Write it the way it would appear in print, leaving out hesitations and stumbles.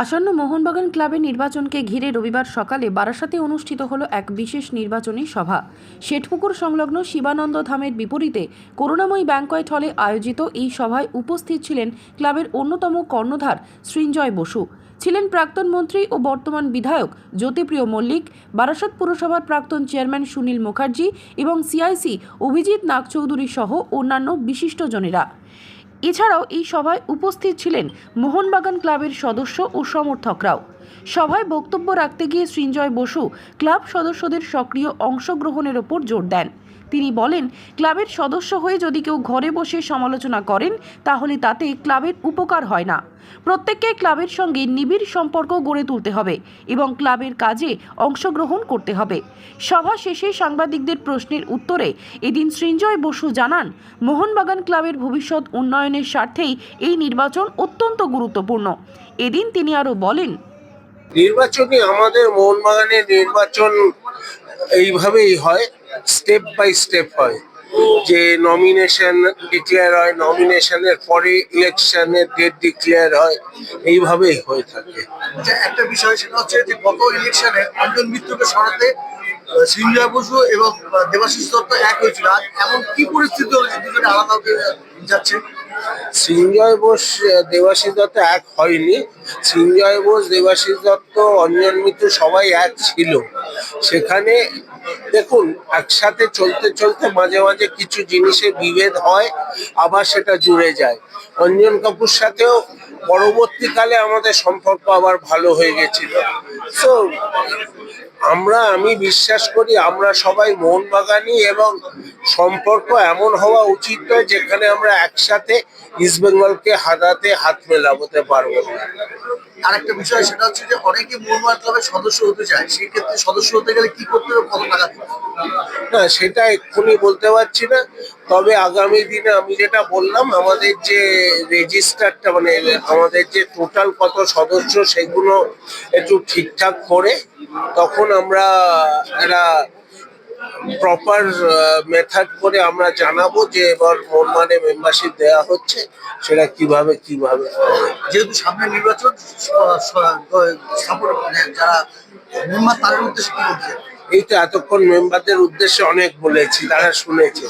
আসন্ন মোহনবাগান ক্লাবের নির্বাচনকে ঘিরে রবিবার সকালে বারাসাতে অনুষ্ঠিত হলো এক বিশেষ নির্বাচনী সভা। শেঠপুকুর সংলগ্ন শিবানন্দ ধামের বিপরীতে করুণাময়ী ব্যাংকোয়েট হলে আয়োজিত এই সভায় উপস্থিত ছিলেন ক্লাবের অন্যতম কর্ণধার সৃঞ্জয় বসু, ছিলেন প্রাক্তন মন্ত্রী ও বর্তমান বিধায়ক জ্যোতিপ্রিয় মল্লিক, বারাসাত পুরসভার প্রাক্তন চেয়ারম্যান সুনীল মুখার্জি এবং সিআইসি অভিজিৎ নাগচৌধুরী সহ অন্যান্য বিশিষ্টজনেরা। এছাড়াও এই সভায় উপস্থিত ছিলেন মোহনবাগান ক্লাবের সদস্য ও সমর্থকরাও। সভায় বক্তব্য রাখতে গিয়ে সৃঞ্জয় বসু ক্লাব সদস্যদের সক্রিয় অংশগ্রহণের ওপর জোর দেন। তিনি বলেন, ক্লাবের সদস্য হয়ে যদি কেউ ঘরে বসে সমালোচনা করেন তাহলে তাতে ক্লাবের উপকার হয় না। প্রত্যেককে ক্লাবের সঙ্গে নিবিড় সম্পর্ক গড়ে তুলতে হবে এবং ক্লাবের কাজে অংশগ্রহণ করতে হবে। সভা শেষে সাংবাদিকদের প্রশ্নের উত্তরে এদিন সৃঞ্জয় বসু জানান, মোহনবাগান ক্লাবের ভবিষ্যৎ উন্নয়নের স্বার্থেই এই নির্বাচন অত্যন্ত গুরুত্বপূর্ণ। এদিন তিনি আরও বলেন, নির্বাচনই আমাদের মোহনবাগানের নির্বাচন এইভাবেই হয়, স্টেপ বাই স্টেপ হয়। যে নমিনেশন ডিক্লেয়ার হয়, নমিনেশনের পরে ইলেকশনের ডেট ডিক্লেয়ার হয়, এইভাবেই হয়ে থাকে। একটা বিষয় সেটা হচ্ছে যে গত ইলেকশনে অঞ্জন মিত্রকে সরাতে সৃঞ্জয় বসু এবং দেবাশিস দত্ত এক হয়েছিল। এমন কি পরিস্থিতি হয়েছে দুজনে আলাদা যাচ্ছে? সৃঞ্জয় বোস দেবাশিস দত্ত এক হয়নি। সৃঞ্জয় বোস, দেবাশিস দত্ত, অঞ্জন মিত্র সবাই এক ছিল। সেখানে দেখুন, একসাথে চলতে চলতে মাঝে মাঝে কিছু জিনিসে বিভেদ হয়, আবার সেটা জুড়ে যায়। অঞ্জন কাপুর সাথেও পরবর্তীকালে আমাদের সম্পর্ক আবার ভালো হয়ে গেছিল। তো আমি বিশ্বাস করি আমরা সবাই মোহনবাগানি, এবং সম্পর্ক এমন হওয়া উচিত নয় যেখানে আমরা একসাথে ইস্ট বেঙ্গলকে হারাতে হাত মেলাতে পারবো না। আরেকটা বিষয় সেটা হচ্ছে যে অনেকে মোহনবাগান ক্লাবের সদস্য হতে চায়, সেই ক্ষেত্রে সদস্য হতে গেলে কি করতে হবে, কত টাকা দিতে হবে? না, সেটা এক্ষুনি বলতে পারছি না। তবে আগামী দিনে আমি যেটা বললাম, আমাদের যে রেজিস্টারটা, মানে আমাদের যে টোটাল কত সদস্য, সেগুলো একটু ঠিকঠাক করে তখন আমরা একটা প্রপার মেথড করে আমরা জানাবো যে এবার মোহনবাগানে মেম্বারশিপ দেওয়া হচ্ছে, সেটা কিভাবে যেহেতু সামনে নির্বাচন, যারা মেম্বার তাদের উদ্দেশ্যে কি বলছে? এই তো এতক্ষণ মেম্বারদের উদ্দেশ্যে অনেক বলেছি, তারা শুনেছে।